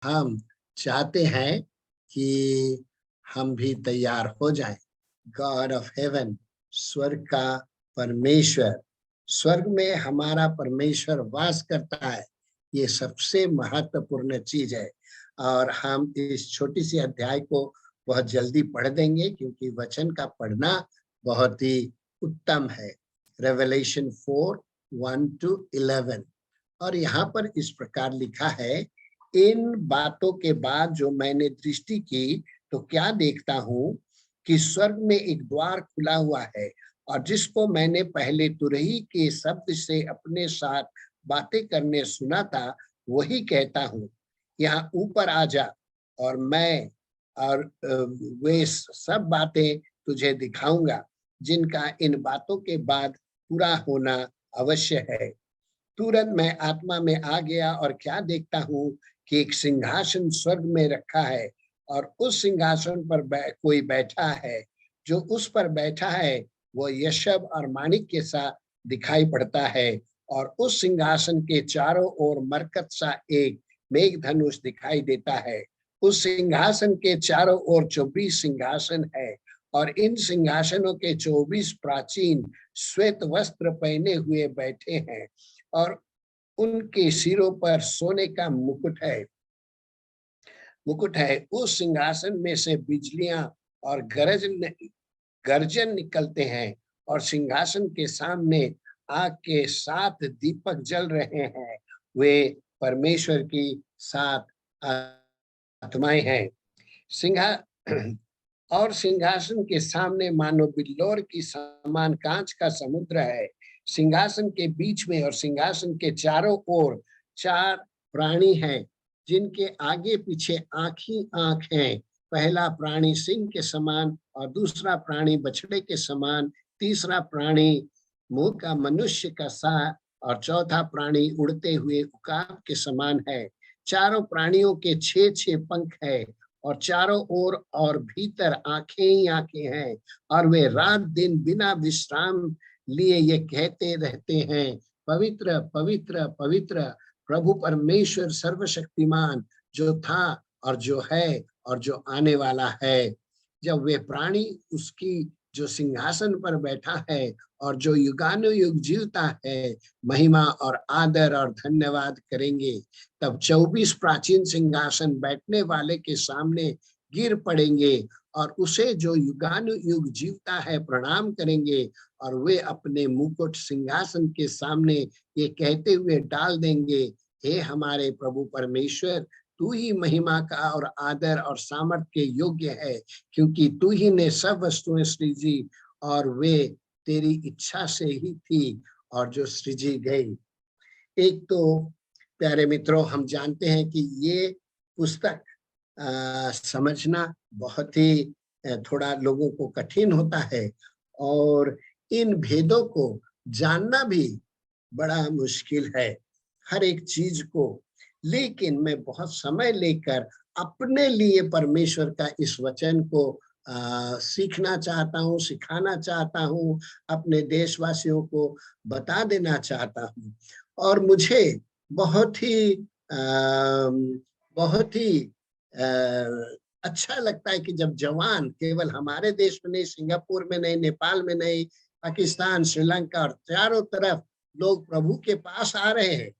हम चाहते हैं कि हम भी तैयार हो जाएं। गॉड ऑफ हेवन, स्वर्ग का परमेश्वर, स्वर्ग में हमारा परमेश्वर वास करता है। ये सबसे महत्वपूर्ण चीज है और हम इस छोटी सी अध्याय को बहुत जल्दी पढ़ देंगे क्योंकि वचन का पढ़ना बहुत ही उत्तम है। रेवलेशन 4:1-11 और यहाँ पर इस प्रकार लिखा है, इन बातों के बाद जो मैंने दृष्टि की तो क्या देखता हूँ कि स्वर्ग में एक द्वार खुला हुआ है और जिसको मैंने पहले तुरही के शब्द से अपने साथ बातें करने सुना था वही कहता हूँ, यहाँ ऊपर आ जा और मैं और वे सब बातें तुझे दिखाऊंगा जिनका इन बातों के बाद पूरा होना अवश्य है। तुरंत मैं आत्मा में आ गया और क्या देखता हूँ कि एक सिंहासन स्वर्ग में रखा है और उस सिंहासन पर कोई बैठा है। जो उस पर बैठा है वो यशब और माणिक के साथ दिखाई पड़ता है और उस सिंहासन के चारों ओर मरकत सा एक मेघधनुष दिखाई देता है। उस सिंहासन के चारों ओर 24 सिंहासन है और इन सिंहासनों के 24 प्राचीन श्वेत वस्त्र पहने हुए बैठे हैं और उनके सिरों पर सोने का मुकुट है। उस सिंहासन में से बिजलियां और गर्जन निकलते हैं और सिंहासन के सामने आग के 7 दीपक जल रहे हैं। वे परमेश्वर की 7 आत्माएं हैं। और सिंहासन के सामने मानो बिल्लोर की समान कांच का समुद्र है। सिंहासन के बीच में और सिंहासन के चारों ओर 4 प्राणी हैं जिनके आगे पीछे आंख ही आंख हैं। पहला प्राणी सिंह के समान और दूसरा प्राणी बछड़े के समान, तीसरा प्राणी मुंह का मनुष्य का सा और चौथा प्राणी उड़ते हुए उकाब के समान है। चारों प्राणियों के 6-6 पंख है और चारों ओर और भीतर आंखें ही आंखें हैं और वे रात दिन बिना विश्राम लिए ये कहते रहते हैं, पवित्र पवित्र पवित्र प्रभु परमेश्वर सर्वशक्तिमान, जो था और जो है और जो आने वाला है। जब वे प्राणी उसकी जो सिंहासन पर बैठा है और जो युगानुयुग जीवता है महिमा और आदर और धन्यवाद करेंगे, तब 24 प्राचीन सिंहासन बैठने वाले के सामने गिर पड़ेंगे और उसे जो युगानुयुग जीवता है प्रणाम करेंगे और वे अपने मुकुट सिंहासन के सामने ये कहते हुए डाल देंगे, हे हमारे प्रभु परमेश्वर, तू ही महिमा का और आदर और सामर्थ के योग्य है, क्योंकि तू ही ने सब वस्तुएं सृजी और वे तेरी इच्छा से ही थी और जो सृजी गई। एक तो प्यारे मित्रों, हम जानते हैं कि ये पुस्तक समझना बहुत ही थोड़ा लोगों को कठिन होता है और इन भेदों को जानना भी बड़ा मुश्किल है, हर एक चीज को। लेकिन मैं बहुत समय लेकर अपने लिए परमेश्वर का इस वचन को सीखना चाहता हूँ, सिखाना चाहता हूँ, अपने देशवासियों को बता देना चाहता हूँ। और मुझे बहुत ही अच्छा लगता है कि जब जवान केवल हमारे देश में नहीं, सिंगापुर में नहीं, नेपाल में नहीं, पाकिस्तान, श्रीलंका और चारों तरफ लोग प्रभु के पास आ रहे हैं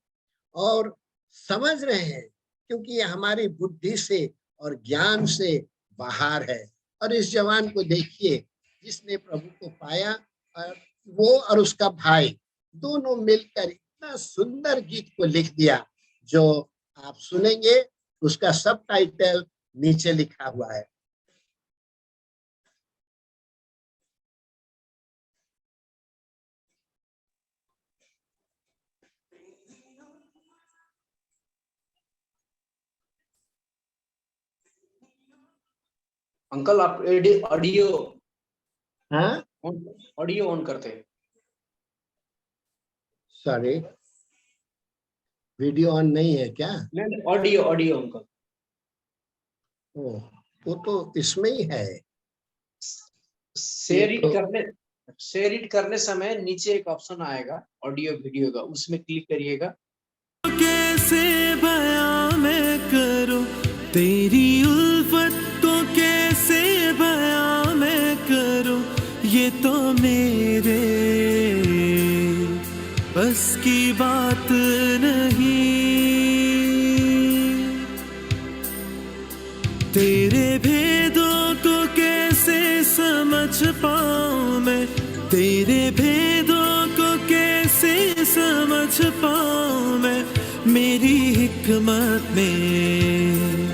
और समझ रहे हैं, क्योंकि ये हमारी बुद्धि से और ज्ञान से बाहर है। और इस जवान को देखिए जिसने प्रभु को पाया, और वो और उसका भाई दोनों मिलकर इतना सुंदर गीत को लिख दिया जो आप सुनेंगे। उसका सब टाइटल नीचे लिखा हुआ है। अंकल आप ऑडियो ऑडियो ऑन करते हैं। सॉरी, वीडियो ऑन नहीं है क्या? नहीं, ऑडियो ऑडियो अंकल। वो तो इसमें ही है। शेयर इट करने समय नीचे एक ऑप्शन आएगा ऑडियो वीडियो का, उसमें क्लिक करिएगा। कैसे बयां मैं करूं, तेरी उल्फत को कैसे बयां मैं करूं, ये तो मेरे बस की बात नहीं। तेरे भेदों को कैसे समझ पाऊं मैं, तेरे भेदों को कैसे समझ पाऊं मैं, मेरी हिकमत में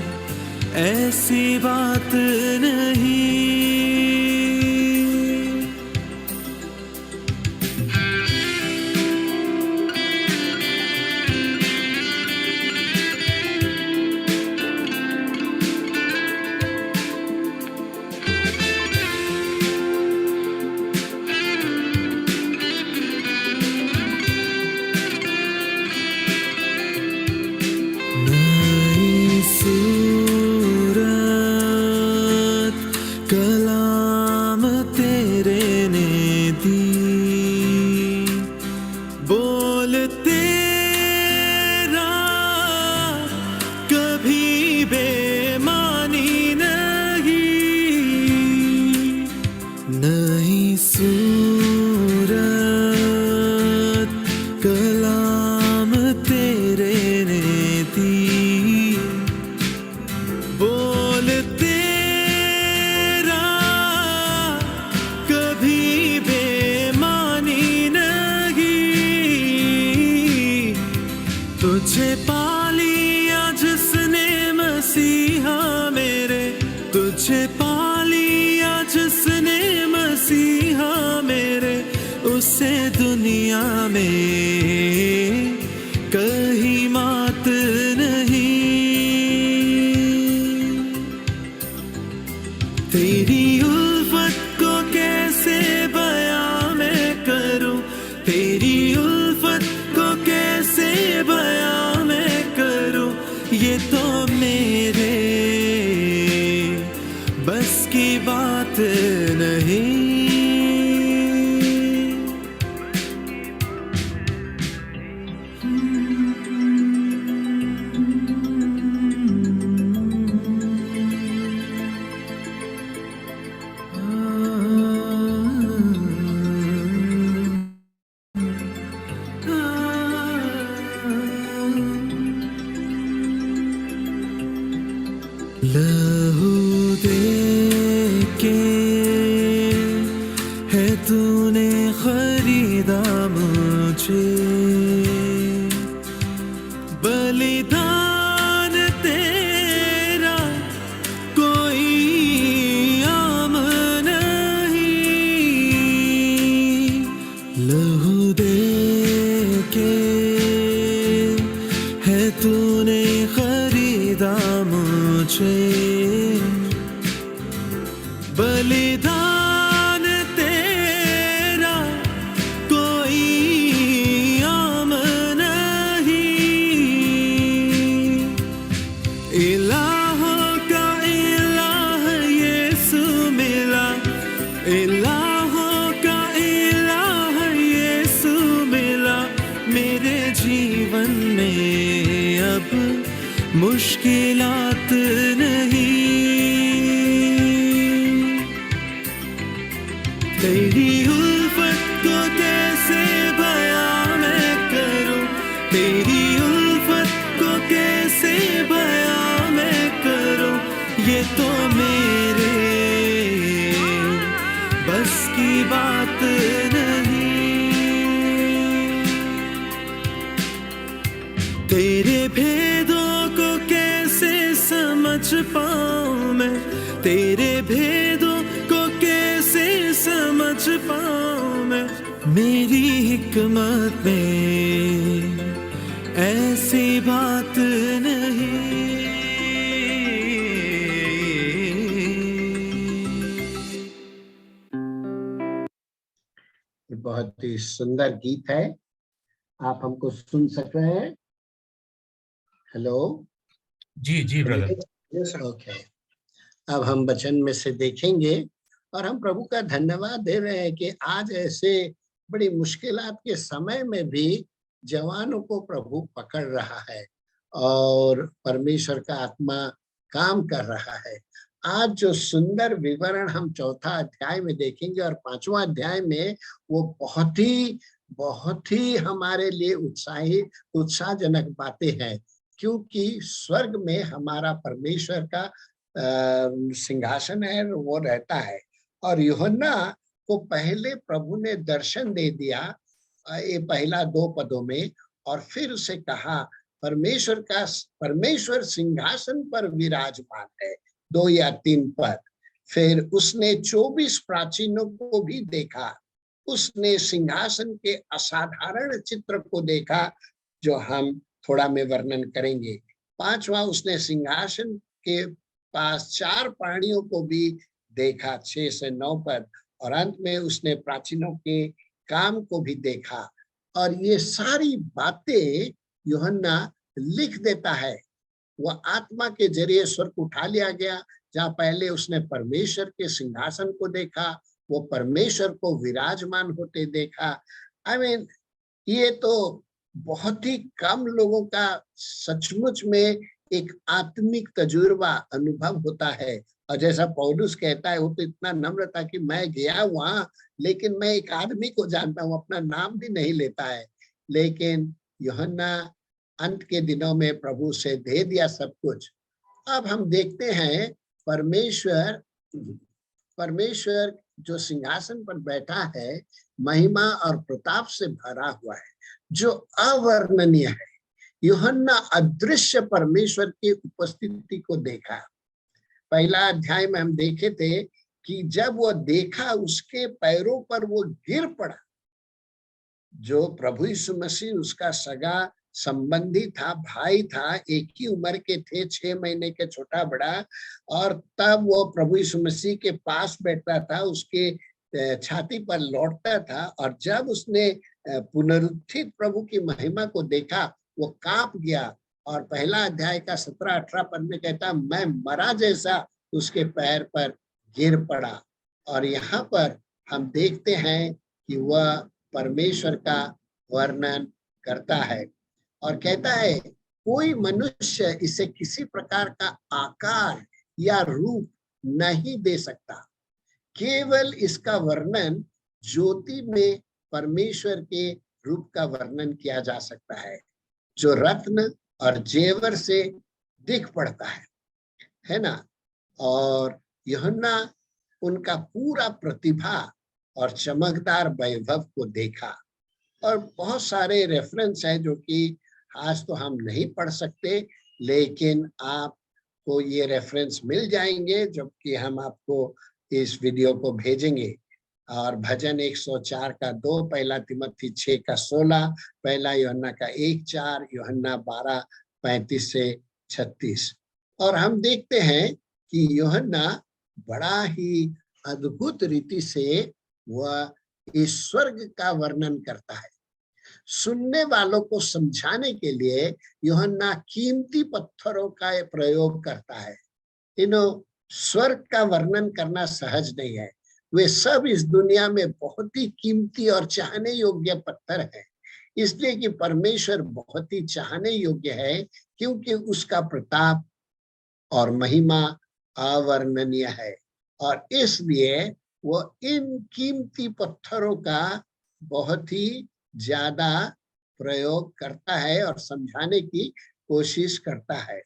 ऐसी बात नहीं। नई सूरत कलाम तेरे ने दी, बोल तेरा कभी बेमानी नहीं। नई सूरत कलाम तेरे ने दी, बोल तेरा कभी बेमानी नहीं। तुझे पा लिया जिसने मसीहा मेरे, तुझे पा लिया जिसने मसीहा मेरे, उसे दुनिया में कहीं मात नहीं। तेरी उल्फत को कैसे बयां मैं करूं, तेरी उल्फत को कैसे बयां मैं करूं, ये तो मेरे बस की बात नहीं। लहू दे के है तूने खरीदा मुझे, बलिदान तेरा कोई आम नहीं। लहू दे के है तूने खरीदा मुझे, बलिदान तेरा कोई आम नहीं। इलाहों का इलाह यीशु मिला, इलाहों का इलाह यीशु मिला, मेरे जीवन में अब मुश्किलात नहीं। तेरी उल्फत को कैसे बयां मैं करूं, तेरी उल्फत को कैसे बयां मैं करूं, ये तो मेरे बस की बात नहीं। तेरे भेदों को कैसे समझ पाऊं मैं, तेरे भेदों को कैसे समझ पाऊं मैं, मेरी हिकमत में ऐसी बात नहीं। ये बहुत ही सुंदर गीत है। आप हमको सुन सक रहे हैं? हेलो जी जी ब्रदर। Yes, okay. अब हम वचन में से देखेंगे और हम प्रभु का धन्यवाद दे रहे हैं कि आज ऐसे बड़ी मुश्किलात के समय में भी जवानों को प्रभु पकड़ रहा है और परमेश्वर का आत्मा काम कर रहा है। आज जो सुंदर विवरण हम चौथा अध्याय में देखेंगे और पांचवा अध्याय में, वो बहुत ही हमारे लिए उत्साहजनक बातें हैं, क्योंकि स्वर्ग में हमारा परमेश्वर का सिंहासन है, वो रहता है। और यूहन्ना को पहले प्रभु ने दर्शन दे दिया, ये पहला 2 पदों में, और फिर उसे कहा परमेश्वर सिंहासन पर विराजमान है, 2 या 3 पद। फिर उसने 24 प्राचीनों को भी देखा, उसने सिंहासन के असाधारण चित्र को देखा, जो हम थोड़ा में वर्णन करेंगे। 5वां, उसने सिंहासन के पास 4 प्राणियों को भी देखा, 6 से 9 पद। और अंत में उसने प्राचीनों के काम को भी देखा। और ये सारी बातें यूहन्ना लिख देता है। वह आत्मा के जरिए स्वर्ग उठा लिया गया, जहां पहले उसने परमेश्वर के सिंहासन को देखा, वो परमेश्वर को विराजमान होते देखा। आई मीन, ये तो बहुत ही कम लोगों का सचमुच में एक आत्मिक तजुर्बा अनुभव होता है। और जैसा पौलुस कहता है, वो तो इतना नम्र था कि मैं गया वहां, लेकिन मैं एक आदमी को जानता हूँ, अपना नाम भी नहीं लेता है। लेकिन यूहन्ना अंत के दिनों में प्रभु से दे दिया सब कुछ। अब हम देखते हैं परमेश्वर जो सिंहासन पर बैठा है, महिमा और प्रताप से भरा हुआ है, जो अवर्णनीय है। यूहन्ना अदृश्य परमेश्वर की उपस्थिति को देखा। पहला अध्याय में हम देखे थे कि जब वो देखा, उसके पैरों पर वो गिर पड़ा। जो प्रभु यीशु मसीह उसका सगा संबंधी था, भाई था, एक ही उम्र के थे, 6 महीने के छोटा बड़ा। और तब वो प्रभु यीशु मसीह के पास बैठता था, उसके छाती पर लौटता था। और जब उसने पुनरुत्थित प्रभु की महिमा को देखा, वो कांप गया। और पहला अध्याय का 17-18 पद में कहता, मैं मरा जैसा उसके पैर पर गिर पड़ा। और यहाँ पर हम देखते हैं कि वह परमेश्वर का वर्णन करता है और कहता है, कोई मनुष्य इसे किसी प्रकार का आकार या रूप नहीं दे सकता। केवल इसका वर्णन ज्योति में परमेश्वर के रूप का वर्णन किया जा सकता है, जो रत्न और जेवर से दिख पड़ता है ना। और यूहन्ना उनका पूरा प्रतिभा और चमकदार वैभव को देखा। और बहुत सारे रेफरेंस हैं जो कि आज तो हम नहीं पढ़ सकते, लेकिन आपको ये रेफरेंस मिल जाएंगे जबकि हम आपको इस वीडियो को भेजेंगे। और भजन 104 का 2, पहला तिमोथी 6 का 16, पहला यूहन्ना का 1:4, यूहन्ना 12:35 से 36। और हम देखते हैं कि यूहन्ना बड़ा ही अद्भुत रीति से वह इस स्वर्ग का वर्णन करता है। सुनने वालों को समझाने के लिए यूहन्ना कीमती पत्थरों का प्रयोग करता है। स्वर्ग का वर्णन करना सहज नहीं है। वे सब इस दुनिया में बहुत ही कीमती और चाहने योग्य पत्थर है, इसलिए कि परमेश्वर बहुत ही चाहने योग्य है, क्योंकि उसका प्रताप और महिमा अवर्णनीय है। और इसलिए वो इन कीमती पत्थरों का बहुत ही ज्यादा प्रयोग करता है और समझाने की कोशिश करता है।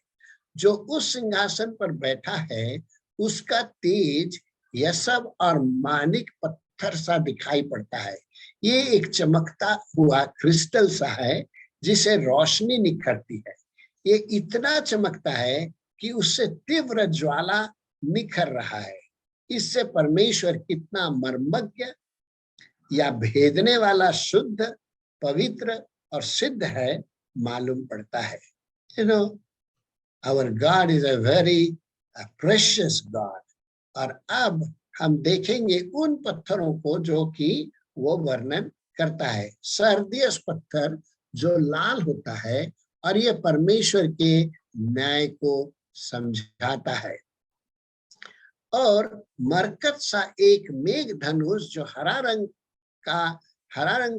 जो उस सिंहासन पर बैठा है, उसका तेज यशब और मानिक पत्थर सा दिखाई पड़ता है। ये एक चमकता हुआ क्रिस्टल सा है, जिसे रोशनी निखरती है। ये इतना चमकता है कि उससे तीव्र ज्वाला निखर रहा है। इससे परमेश्वर कितना मर्मज्ञ या भेदने वाला, शुद्ध, पवित्र और सिद्ध है, मालूम पड़ता है। Our God is a very precious God। और अब हम देखेंगे उन पत्थरों को जो कि वो वर्णन करता है। सर्दियस पत्थर जो लाल होता है, और ये परमेश्वर के न्याय को समझाता है। और मरकत सा एक मेघ धनुष जो हरा रंग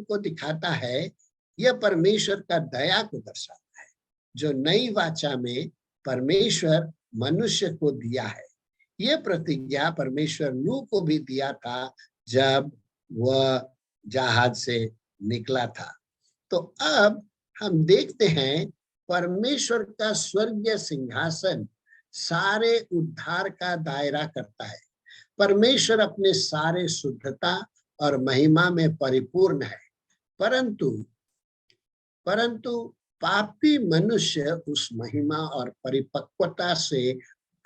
को दिखाता है, यह परमेश्वर का दया को दर्शाता है। जो नई वाचा में परमेश्वर मनुष्य को दिया है। ये प्रतिज्ञा परमेश्वर नूह को भी दिया था जब वह जहाज से निकला था। तो अब हम देखते हैं परमेश्वर का स्वर्गीय सिंहासन सारे उद्धार का दायरा करता है। परमेश्वर अपने सारे शुद्धता और महिमा में परिपूर्ण है, परंतु पापी मनुष्य उस महिमा और परिपक्वता से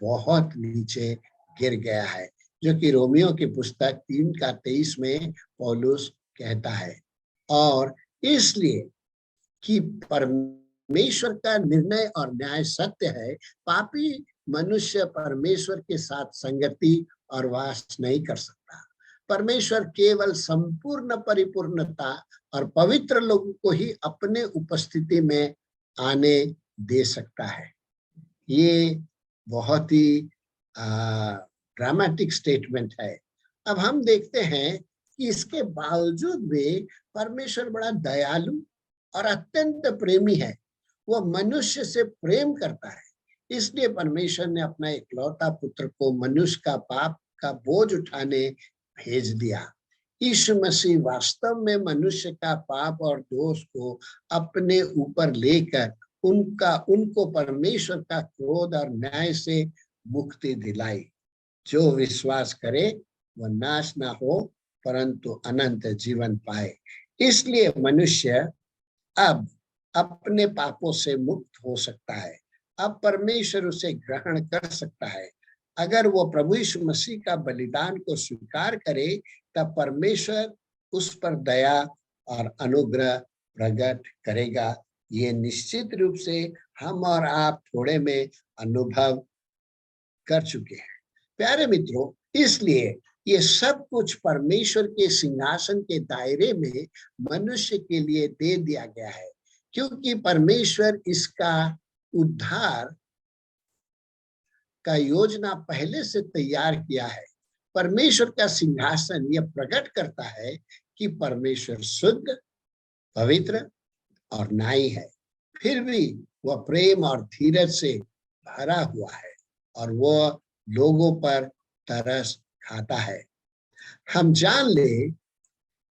बहुत नीचे गिर गया है, जो कि रोमियो की पुस्तक 3:23 में पौलुस कहता है। और इसलिए कि परमेश्वर का निर्णय और न्याय सत्य है, पापी मनुष्य परमेश्वर के साथ संगति और वास नहीं कर सकता। परमेश्वर केवल संपूर्ण परिपूर्णता और पवित्र लोगों को ही अपने उपस्थिति में आने दे सकता है। ये बहुत ही ड्रामेटिक स्टेटमेंट है। अब हम देखते हैं कि इसके बावजूद भी परमेश्वर बड़ा दयालु और अत्यंत प्रेमी है। वह मनुष्य से प्रेम करता है, इसलिए परमेश्वर ने अपना इकलौता पुत्र को मनुष्य का पाप का बोझ उठाने भेज दिया। यीशु मसीह वास्तव में मनुष्य का पाप और दोष को अपने ऊपर लेकर उनको परमेश्वर का क्रोध और न्याय से मुक्ति दिलाई। जो विश्वास करे वह नाश ना हो परंतु अनंत जीवन पाए। इसलिए मनुष्य अब अपने पापों से मुक्त हो सकता है। अब परमेश्वर उसे ग्रहण कर सकता है। अगर वो प्रभु यीशु मसीह का बलिदान को स्वीकार करे तब परमेश्वर उस पर दया और अनुग्रह प्रकट करेगा। ये निश्चित रूप से हम और आप थोड़े में अनुभव कर चुके हैं। प्यारे मित्रों, इसलिए ये सब कुछ परमेश्वर के सिंहासन के दायरे में मनुष्य के लिए दे दिया गया है, क्योंकि परमेश्वर इसका उद्धार का योजना पहले से तैयार किया है। परमेश्वर का सिंहासन यह प्रकट करता है कि परमेश्वर शुद्ध, पवित्र और न्यायी है। फिर भी वह प्रेम और धीरज से भरा हुआ है और वह लोगों पर तरस खाता है। हम जान ले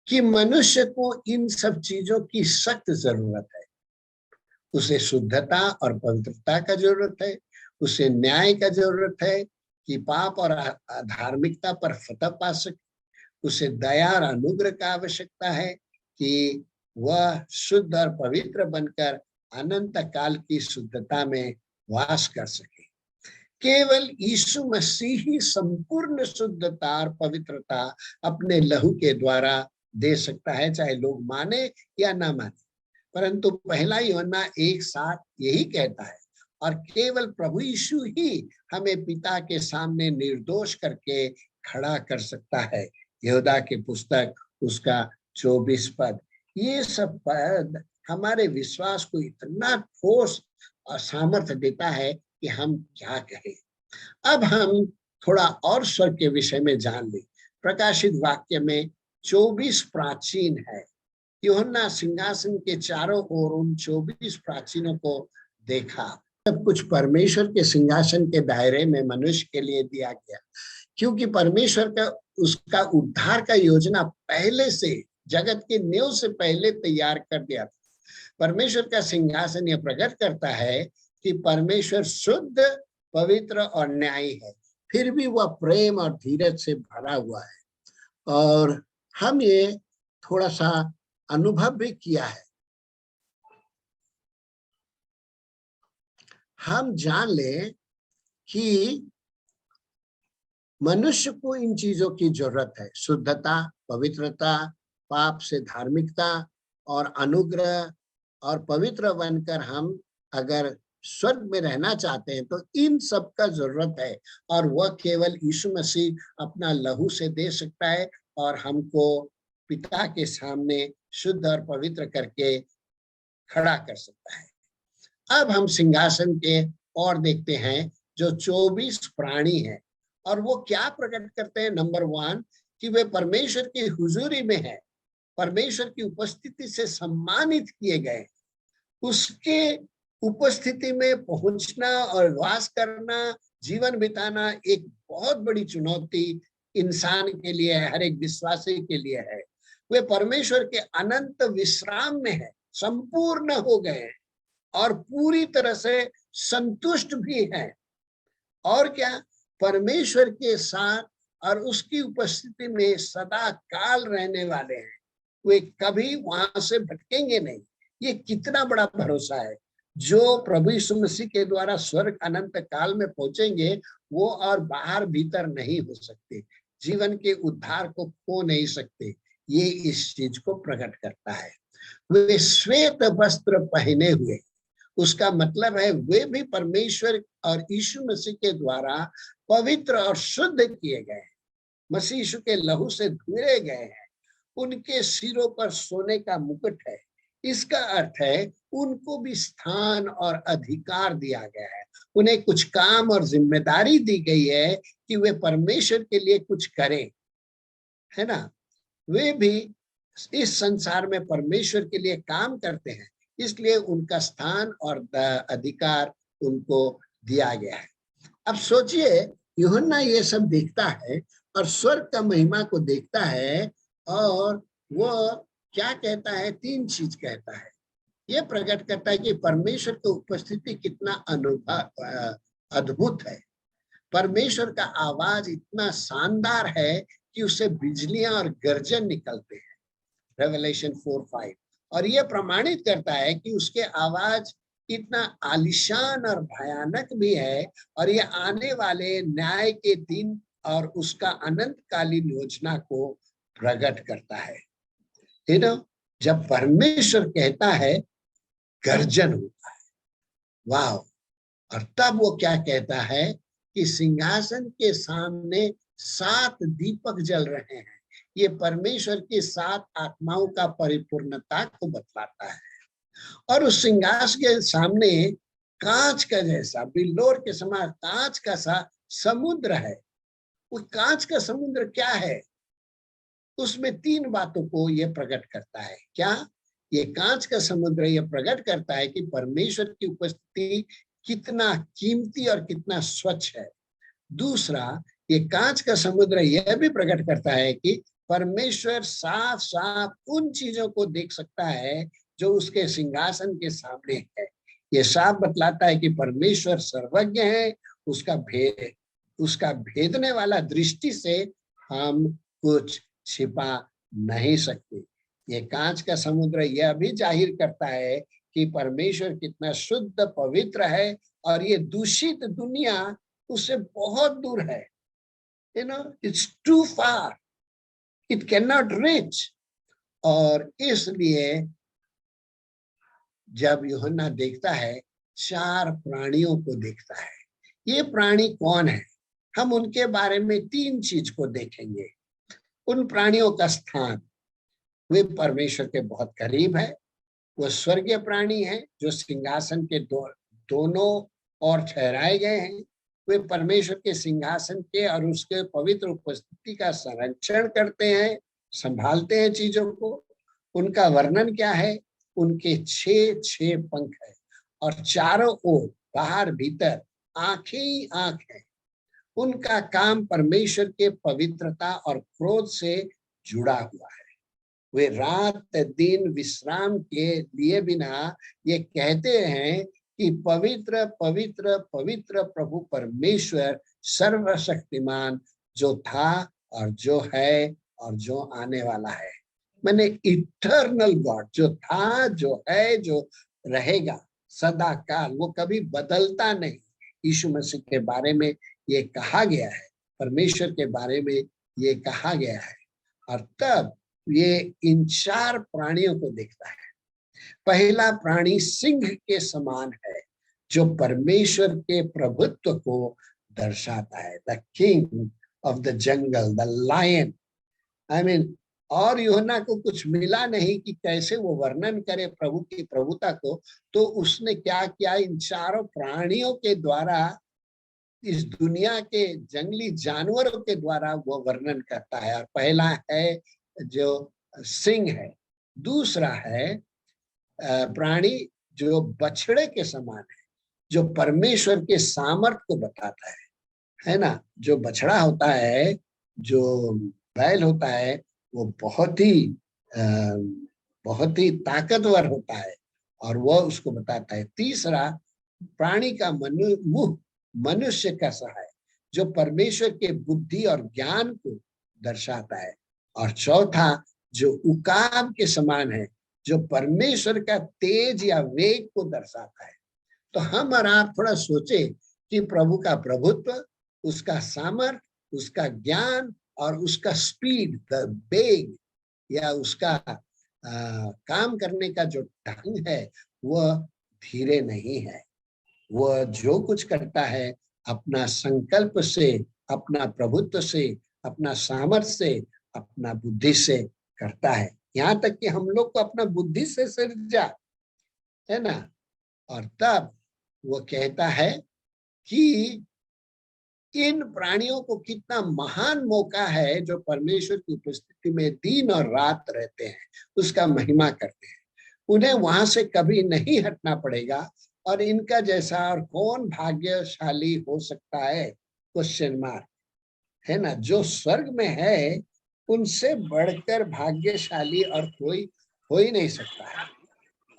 कि मनुष्य को इन सब चीजों की सख्त जरूरत है। उसे शुद्धता और पवित्रता का जरूरत है, उसे न्याय का जरूरत है कि पाप और अधार्मिकता पर फतह पा सके। उसे दया और अनुग्रह का आवश्यकता है कि वह शुद्ध और पवित्र बनकर अनंत काल की शुद्धता में वास कर सके। केवल यीशु मसीह ही संपूर्ण शुद्धता और पवित्रता अपने लहू के द्वारा दे सकता है, चाहे लोग माने या ना माने। परंतु पहला यूहन्ना 1:7 यही कहता है, और केवल प्रभु यीशु ही हमें पिता के सामने निर्दोष करके खड़ा कर सकता है। यहूदा की पुस्तक उसका 24 पद। ये सब पद हमारे विश्वास को इतना ठोस और सामर्थ्य देता है कि हम क्या कहें। अब हम थोड़ा और स्वर्ग के विषय में जान लें। प्रकाशित वाक्य में 24 प्राचीन है। यूहन्ना सिंहासन के चारों ओर उन 24 प्राचीनों को देखा। सब कुछ परमेश्वर के सिंहासन के दायरे में मनुष्य के लिए दिया गया, क्योंकि परमेश्वर का उसका उद्धार का योजना पहले से जगत के नींव से पहले तैयार कर दिया था। परमेश्वर का सिंहासन यह प्रकट करता है कि परमेश्वर शुद्ध, पवित्र और न्यायी है। फिर भी वह प्रेम और धीरज से भरा हुआ है। और हम ये थोड़ा सा अनुभव भी किया है। हम जान लें कि मनुष्य को इन चीजों की जरूरत है। शुद्धता, पवित्रता, पाप से धार्मिकता और अनुग्रह और पवित्र बनकर हम अगर स्वर्ग में रहना चाहते हैं तो इन सब का जरूरत है, और वह केवल यीशु मसीह अपना लहू से दे सकता है और हमको पिता के सामने शुद्ध और पवित्र करके खड़ा कर सकता है। अब हम सिंहासन के और देखते हैं जो 24 प्राणी हैं, और वो क्या प्रकट करते हैं। नंबर 1 कि वे परमेश्वर की हुजूरी में है, परमेश्वर की उपस्थिति से सम्मानित किए गए। उसके उपस्थिति में पहुंचना और वास करना, जीवन बिताना एक बहुत बड़ी चुनौती इंसान के लिए है, हर एक विश्वासी के लिए है। वे परमेश्वर के अनंत विश्राम में है, संपूर्ण हो गए हैं और पूरी तरह से संतुष्ट भी हैं। और क्या, परमेश्वर के साथ और उसकी उपस्थिति में सदा काल रहने वाले हैं। वे कभी वहां से भटकेंगे नहीं। ये कितना बड़ा भरोसा है। जो प्रभु यीशु मसीह के द्वारा स्वर्ग अनंत काल में पहुंचेंगे, वो और बाहर भीतर नहीं हो सकते, जीवन के उद्धार को खो नहीं सकते। ये इस चीज को प्रकट करता है। वे श्वेत वस्त्र पहने हुए, उसका मतलब है वे भी परमेश्वर और यीशु मसीह के द्वारा पवित्र और शुद्ध किए गए हैं, मसीह यीशु के लहू से धुए गए हैं। उनके सिरों पर सोने का मुकुट है। इसका अर्थ है उनको भी स्थान और अधिकार दिया गया है। उन्हें कुछ काम और जिम्मेदारी दी गई है कि वे परमेश्वर के लिए कुछ करें, है ना। वे भी इस संसार में परमेश्वर के लिए काम करते हैं, इसलिए उनका स्थान और अधिकार उनको दिया गया है। अब सोचिए, यूहन्ना ये सब देखता है और स्वर्ग का महिमा को देखता है, और वो क्या कहता है? 3 चीज कहता है। ये प्रकट करता है कि परमेश्वर की उपस्थिति कितना अद्भुत है। परमेश्वर का आवाज इतना शानदार है कि उससे बिजलियां और गर्जन निकलते हैं, रेवलेशन 4:5। और ये प्रमाणित करता है कि उसके आवाज इतना आलिशान और भयानक भी है, और ये आने वाले न्याय के दिन और उसका अनंतकालीन योजना को प्रकट करता है। जब परमेश्वर कहता है, गर्जन होता है, वाह। और तब वो क्या कहता है कि सिंहासन के सामने 7 दीपक जल रहे हैं। ये परमेश्वर की 7 आत्माओं का परिपूर्णता को बतलाता है। और उस सिंहासन के सामने कांच का जैसा, बिल्लोर के समान कांच का सा समुद्र है। वो कांच का समुद्र क्या है? उसमें 3 बातों को यह प्रकट करता है। क्या? ये कांच का समुद्र यह प्रकट करता है कि परमेश्वर की उपस्थिति कितना कीमती और कितना स्वच्छ है। दूसरा, ये कांच का समुद्र यह भी प्रकट करता है कि परमेश्वर साफ साफ उन चीजों को देख सकता है जो उसके सिंहासन के सामने है। ये साफ बतलाता है कि परमेश्वर सर्वज्ञ है। उसका भेदने वाला दृष्टि से हम कुछ छिपा नहीं सकते। ये कांच का समुद्र यह भी जाहिर करता है कि परमेश्वर कितना शुद्ध पवित्र है, और ये दूषित दुनिया उससे बहुत दूर है। it's too far, it cannot reach। और इसलिए जब यूहन्ना देखता है, 4 प्राणियों को देखता है। ये प्राणी कौन है? हम उनके बारे में 3 चीज को देखेंगे। उन प्राणियों का स्थान, वे परमेश्वर के बहुत करीब है। वो स्वर्गीय प्राणी है जो सिंहासन के दोनों ओर ठहराए गए हैं। वे परमेश्वर के सिंहासन के और उसके पवित्र उपस्थिति का संरक्षण करते हैं, संभालते हैं चीजों को। उनका वर्णन क्या है? उनके 6 पंख है, और चारों ओर बाहर भीतर आंखें ही आंख है। उनका काम परमेश्वर के पवित्रता और क्रोध से जुड़ा हुआ है। वे रात दिन विश्राम के लिए बिना ये कहते हैं कि पवित्र पवित्र पवित्र प्रभु परमेश्वर सर्वशक्तिमान, जो था और जो है और जो आने वाला है। मैंने इटर्नल गॉड, जो था, जो है, जो रहेगा सदा काल, वो कभी बदलता नहीं। यीशु मसीह के बारे में ये कहा गया है, परमेश्वर के बारे में ये कहा गया है। और तब ये इन 4 प्राणियों को देखता है। पहला प्राणी सिंह के समान है, जो परमेश्वर के प्रभुत्व को दर्शाता है। The king of the jungle, the lion. और यूहन्ना को कुछ मिला नहीं कि कैसे वो वर्णन करे प्रभु की प्रभुता को, तो उसने क्या किया? इन 4 प्राणियों के द्वारा, इस दुनिया के जंगली जानवरों के द्वारा वो वर्णन करता है। और पहला है जो सिंह है, दूसरा है प्राणी जो बछड़े के समान है, जो परमेश्वर के सामर्थ को बताता है ना। जो बछड़ा होता है, जो बैल होता है, वो बहुत ही ताकतवर होता है और वह उसको बताता है। तीसरा, प्राणी का मुंह मनुष्य का सा है, जो परमेश्वर के बुद्धि और ज्ञान को दर्शाता है। और चौथा, जो उकाब के समान है, जो परमेश्वर का तेज या वेग को दर्शाता है। तो हम और आप थोड़ा सोचे कि प्रभु का प्रभुत्व, उसका सामर्थ, उसका ज्ञान और उसका स्पीड, वेग या उसका काम करने का जो ढंग है, वह धीरे नहीं है। वह जो कुछ करता है अपना संकल्प से, अपना प्रभुत्व से, अपना सामर्थ्य से, अपना बुद्धि से करता है। यहाँ तक कि हम लोग को अपना बुद्धि से सृजा, है ना। और तब वो कहता है कि इन प्राणियों को कितना महान मौका है जो परमेश्वर की उपस्थिति में दिन और रात रहते हैं, उसका महिमा करते हैं। उन्हें वहां से कभी नहीं हटना पड़ेगा। और इनका जैसा और कौन भाग्यशाली हो सकता है, क्वेश्चन मार्क, है ना। जो स्वर्ग में है उनसे बढ़कर भाग्यशाली और कोई हो ही नहीं सकता है।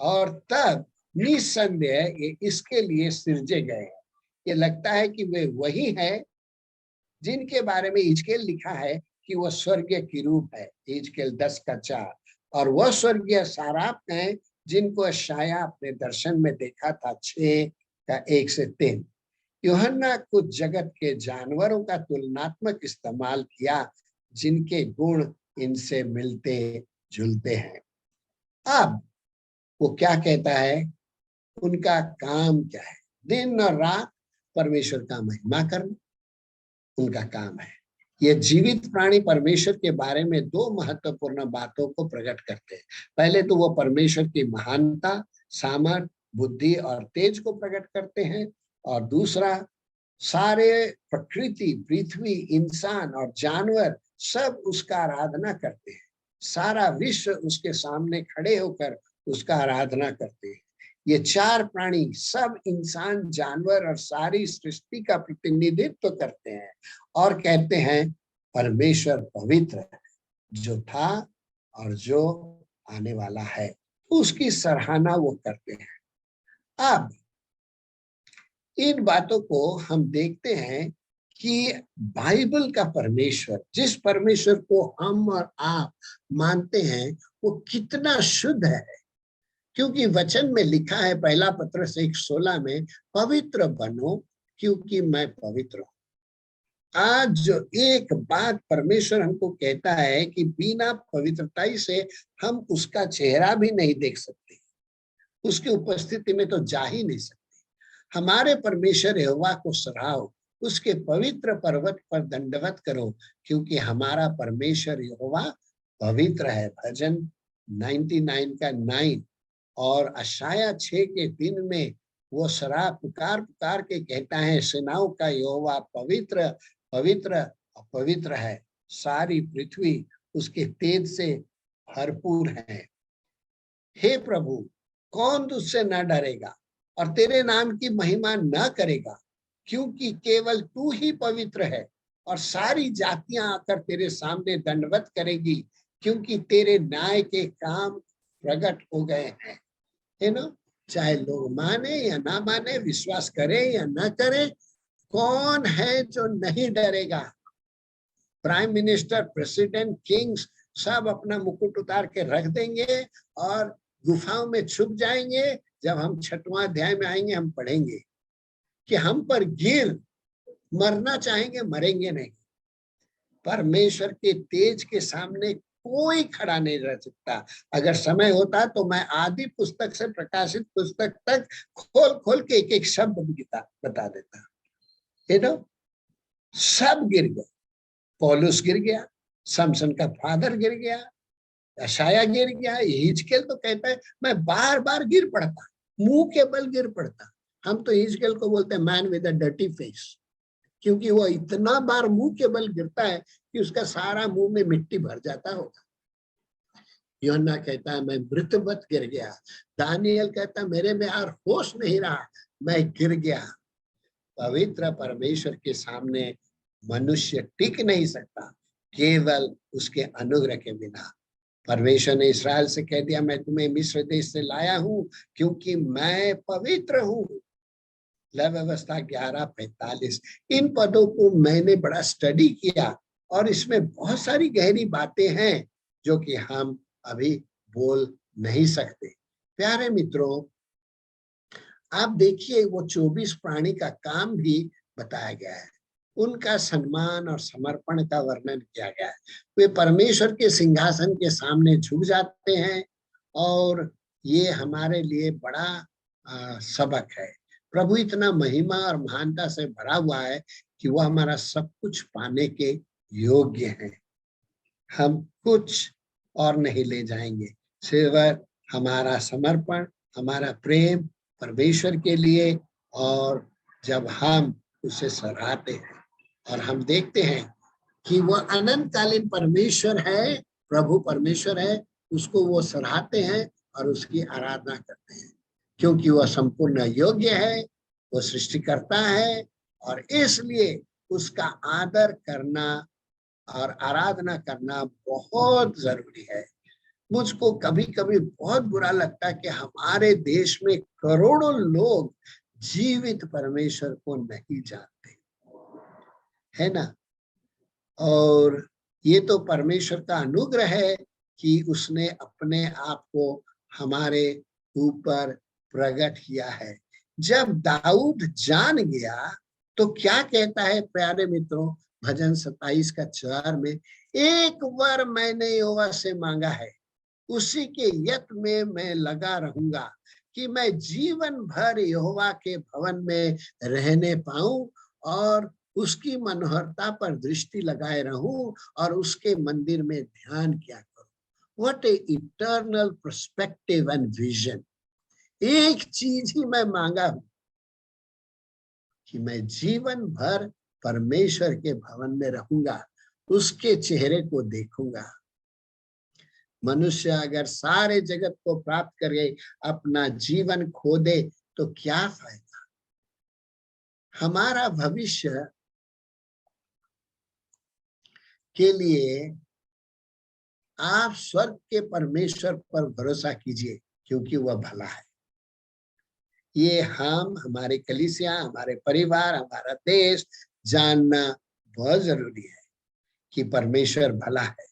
और तब निसंदेह ये इसके लिए सृजे गए हैं। ये लगता है कि वे वही है जिनके बारे में हिजकेल लिखा है कि वह स्वर्गीय किरूब है, हिजकेल 10:4। और वह स्वर्गीय साराप है जिनको यशायाह अपने दर्शन में देखा था, 6:1-3। यूहन्ना कुछ जगत के जानवरों का तुलनात्मक इस्तेमाल किया जिनके गुण इनसे मिलते जुलते हैं। अब वो क्या कहता है, उनका काम क्या है? दिन और रात परमेश्वर का महिमा करना उनका काम है। ये जीवित प्राणी परमेश्वर के बारे में दो महत्वपूर्ण बातों को प्रकट करते हैं। पहले तो वो परमेश्वर की महानता, सामर्थ, बुद्धि और तेज को प्रकट करते हैं। और दूसरा, सारे प्रकृति, पृथ्वी, इंसान और जानवर सब उसका आराधना करते हैं। सारा विश्व उसके सामने खड़े होकर उसका आराधना करते हैं। ये चार प्राणी सब इंसान, जानवर और सारी सृष्टि का प्रतिनिधित्व करते हैं और कहते हैं परमेश्वर पवित्र है, जो था और जो आने वाला है, उसकी सराहना वो करते हैं। अब इन बातों को हम देखते हैं कि बाइबल का परमेश्वर, जिस परमेश्वर को हम और आप मानते हैं, वो कितना शुद्ध है। क्योंकि वचन में लिखा है, पहला पत्रस 1:16 में, पवित्र बनो क्योंकि मैं पवित्र हूं। आज जो एक बात परमेश्वर हमको कहता है कि बिना पवित्रता से हम उसका चेहरा भी नहीं देख सकते, उसकी उपस्थिति में तो जा ही नहीं सकते। हमारे परमेश्वर यहोवा को सराहो, उसके पवित्र पर्वत पर दंडवत करो, क्योंकि हमारा परमेश्वर यहोवा पवित्र है। भजन 99:9 और यशायाह 6:3 में वो सराह पुकार पुकार के कहता है, सेनाओं का यहोवा पवित्र पवित्र पवित्र है, सारी पृथ्वी उसके तेज से भरपूर है। हे प्रभु, कौन तुझसे न डरेगा और तेरे नाम की महिमा न करेगा, क्योंकि केवल तू ही पवित्र है और सारी जातियां आकर तेरे सामने दंडवत करेगी, क्योंकि तेरे न्याय के काम प्रकट हो गए हैं। है ना, चाहे लोग माने या ना माने, विश्वास करे या ना करे, कौन है जो नहीं डरेगा? प्राइम मिनिस्टर, प्रेसिडेंट, किंग्स सब अपना मुकुट उतार के रख देंगे और गुफाओं में छुप जाएंगे। जब हम 6वां अध्याय में आएंगे, हम पढ़ेंगे कि हम पर गिर मरना चाहेंगे, मरेंगे नहीं। परमेश्वर के तेज के सामने कोई खड़ा नहीं रह सकता। अगर समय होता तो मैं आदि पुस्तक से प्रकाशित पुस्तक तक खोल खोल के एक एक शब्द बता देता। सब गिर गए। पौलुस गिर गया, समसन का फादर गिर गया, यशायाह गिर गया, हिजकेल तो कहता है मैं बार बार गिर पड़ता, मुंह के बल गिर पड़ता। हम तो हिजकेल को बोलते हैं man with a dirty face, क्योंकि वो इतना बार मुंह के बल गिरता है कि उसका सारा मुंह में मिट्टी भर जाता होगा। यूहन्ना कहता है मैं मृतवत गिर गया। दानियल कहता मेरे में और होश नहीं रहा, मैं गिर गया। पवित्र परमेश्वर के सामने मनुष्य टिक नहीं सकता केवल उसके अनुग्रह के बिना। परमेश्वर ने इस्राएल से कह दिया मैं तुम्हें मिस्र देश से लाया हूं क्योंकि मैं पवित्र हूं। लय व्यवस्था 11:45। इन पदों को मैंने बड़ा स्टडी किया और इसमें बहुत सारी गहरी बातें हैं जो कि हम अभी बोल नहीं सकते। प्यारे मित्रों, आप देखिए वो 24 प्राणी का काम भी बताया गया है, उनका सम्मान और समर्पण का वर्णन किया गया है। वे परमेश्वर के सिंहासन के सामने झुक जाते हैं और ये हमारे लिए बड़ा सबक है। प्रभु इतना महिमा और महानता से भरा हुआ है कि वो हमारा सब कुछ पाने के योग्य है। हम कुछ और नहीं ले जाएंगे सिर्फ हमारा समर्पण, हमारा प्रेम परमेश्वर के लिए। और जब हम उसे सराहते हैं और हम देखते हैं कि वह अनंतकालीन परमेश्वर है, प्रभु परमेश्वर है, उसको वो सराहते हैं और उसकी आराधना करते हैं क्योंकि वह संपूर्ण योग्य है, वो सृष्टिकर्ता है और इसलिए उसका आदर करना और आराधना करना बहुत जरूरी है। मुझको कभी कभी बहुत बुरा लगता है कि हमारे देश में करोड़ों लोग जीवित परमेश्वर को नहीं जानते, है ना। और ये तो परमेश्वर का अनुग्रह है कि उसने अपने आप को हमारे ऊपर प्रकट किया है। जब दाऊद जान गया तो क्या कहता है प्यारे मित्रों, भजन 27:4 में, एक बार मैंने यहोवा से मांगा है, उसी के यत्न में मैं लगा रहूंगा कि मैं जीवन भर यहोवा के भवन में रहने पाऊं और उसकी मनोहरता पर दृष्टि लगाए रहूं और उसके मंदिर में ध्यान किया करूं। What A eternal perspective and vision. एक चीज ही मैं मांगा हूं कि मैं जीवन भर परमेश्वर के भवन में रहूंगा, उसके चेहरे को देखूंगा। मनुष्य अगर सारे जगत को प्राप्त करे अपना जीवन खो दे तो क्या फायदा। हमारा भविष्य के लिए आप स्वर्ग के परमेश्वर पर भरोसा कीजिए क्योंकि वह भला है। ये हम, हमारे कलीसिया, हमारे परिवार, हमारा देश जानना बहुत जरूरी है कि परमेश्वर भला है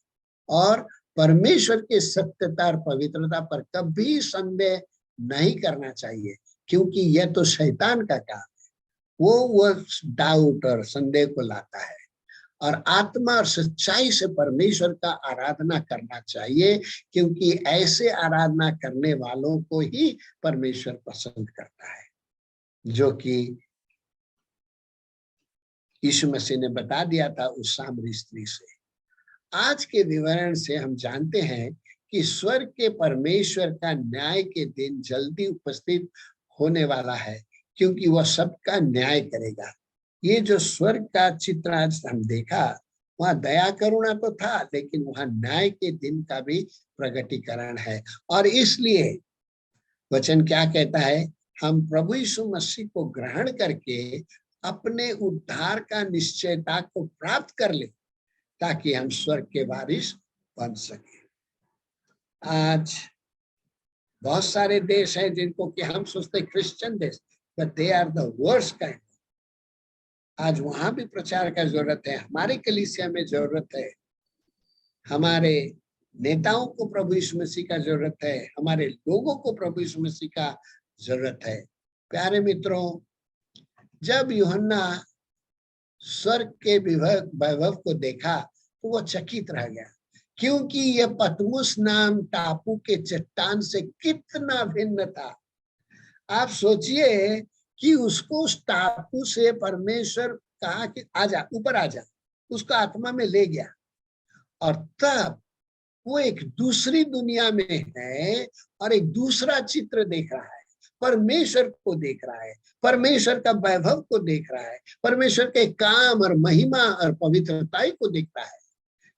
और परमेश्वर के सत्यता और पवित्रता पर कभी संदेह नहीं करना चाहिए क्योंकि यह तो शैतान का काम है। वो डाउट और संदेह को लाता है और आत्मा और सच्चाई से परमेश्वर का आराधना करना चाहिए क्योंकि ऐसे आराधना करने वालों को ही परमेश्वर पसंद करता है, जो कि यीशु मसीह ने बता दिया था उस सामरी स्त्री से। आज के विवरण से हम जानते हैं कि स्वर्ग के परमेश्वर का न्याय के दिन जल्दी उपस्थित होने वाला है क्योंकि वह सबका न्याय करेगा। ये जो स्वर्ग का चित्र आज हम देखा, वहां दया करुणा तो था लेकिन वहां न्याय के दिन का भी प्रकटीकरण है। और इसलिए वचन क्या कहता है, हम प्रभु यीशु मसीह को ग्रहण करके अपने उद्धार का निश्चयता को प्राप्त कर ले ताकि हम स्वर्ग के वारिस बन सके। आज बहुत सारे देश हैं जिनको कि हम सोचते क्रिश्चियन देश, but they are the worst kind. आज वहां भी प्रचार का जरूरत है, हमारे कलीसिया में जरूरत है, हमारे नेताओं को प्रभु यीशु मसीह का जरूरत है, हमारे लोगों को प्रभु यीशु मसीह का जरूरत है। प्यारे मित्रों, जब यूहन्ना स्वर्ग के वैभव को देखा तो वो चकित रह गया क्योंकि यह पतमुस नाम टापू के चट्टान से कितना भिन्न था। आप सोचिए कि उसको उस टापू से परमेश्वर कहा कि आजा, ऊपर आजा, उसको आत्मा में ले गया और तब वो एक दूसरी दुनिया में है और एक दूसरा चित्र देख रहा है, परमेश्वर को देख रहा है, परमेश्वर का वैभव को देख रहा है, परमेश्वर के काम और महिमा और पवित्रताई को देखता है।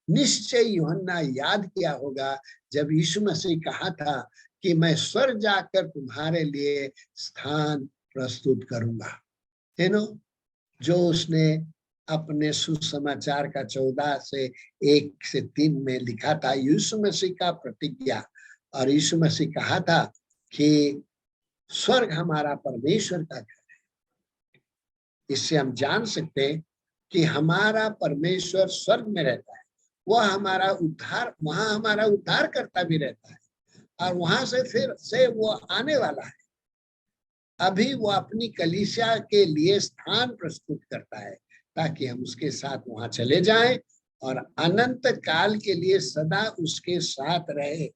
निश्चय यूहन्ना याद किया होगा जब यीशु मसीह कहा था कि मैं स्वर्ग जाकर तुम्हारे लिए स्थान प्रस्तुत करूंगा, है ना, जो उसने अपने सुसमाचार का 14 से 1 से 3 में लिखा था, यीशु मसीह का प्रतिज्ञा। और यीशु मसीह कहा था कि स्वर्ग हमारा परमेश्वर का घर है। इससे हम जान सकते हैं कि हमारा परमेश्वर स्वर्ग में रहता है, वह हमारा उद्धार, वहां हमारा उद्धार करता भी रहता है, और वहां से फिर से वो आने वाला है। अभी वो अपनी कलीसिया के लिए स्थान प्रस्तुत करता है ताकि हम उसके साथ वहां चले जाएं और अनंत काल के लिए सदा उसके साथ रहे।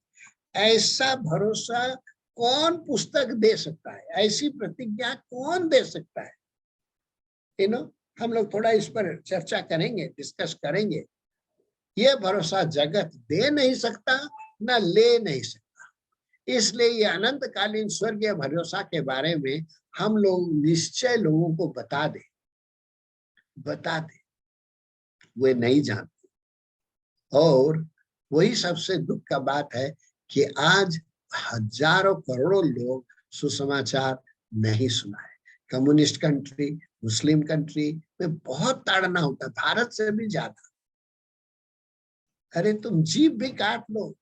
ऐसा भरोसा कौन पुस्तक दे सकता है? ऐसी प्रतिज्ञा कौन दे सकता है? हम लोग थोड़ा इस पर चर्चा करेंगे, डिस्कस करेंगे। यह भरोसा जगत दे नहीं सकता, न ले नहीं सकता। इसलिए ये अनंतकालीन स्वर्गीय भरोसा के बारे में हम लोग निश्चय लोगों को बता दे, वे नहीं जानते। और वही सबसे दुख का बात है कि आज हजारों करोड़ों लोग सुसमाचार नहीं सुना है। कम्युनिस्ट कंट्री, मुस्लिम कंट्री में बहुत ताड़ना होता है, भारत से भी ज्यादा। अरे तुम जीभ भी काट लो,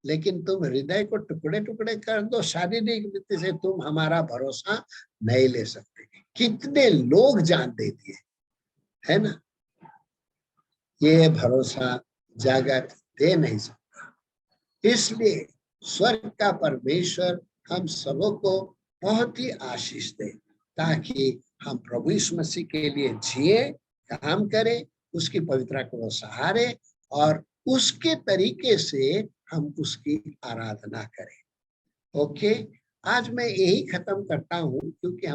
लेकिन तुम हृदय को टुकड़े टुकड़े कर दो, शारीरिक रीति से तुम हमारा भरोसा नहीं ले सकते। कितने लोग जान दे दिए, है ना। ये भरोसा जगत दे नहीं सकता। इसलिए स्वर्ग का परमेश्वर हम सबों को बहुत ही आशीष दे, ताकि हम प्रभु यीशु मसीह के लिए जिए, काम करें, उसकी पवित्रता को सहारे और उसके तरीके से हम उसकी आराधना करें। ओके, आज मैं यही खत्म करता हूं, क्योंकि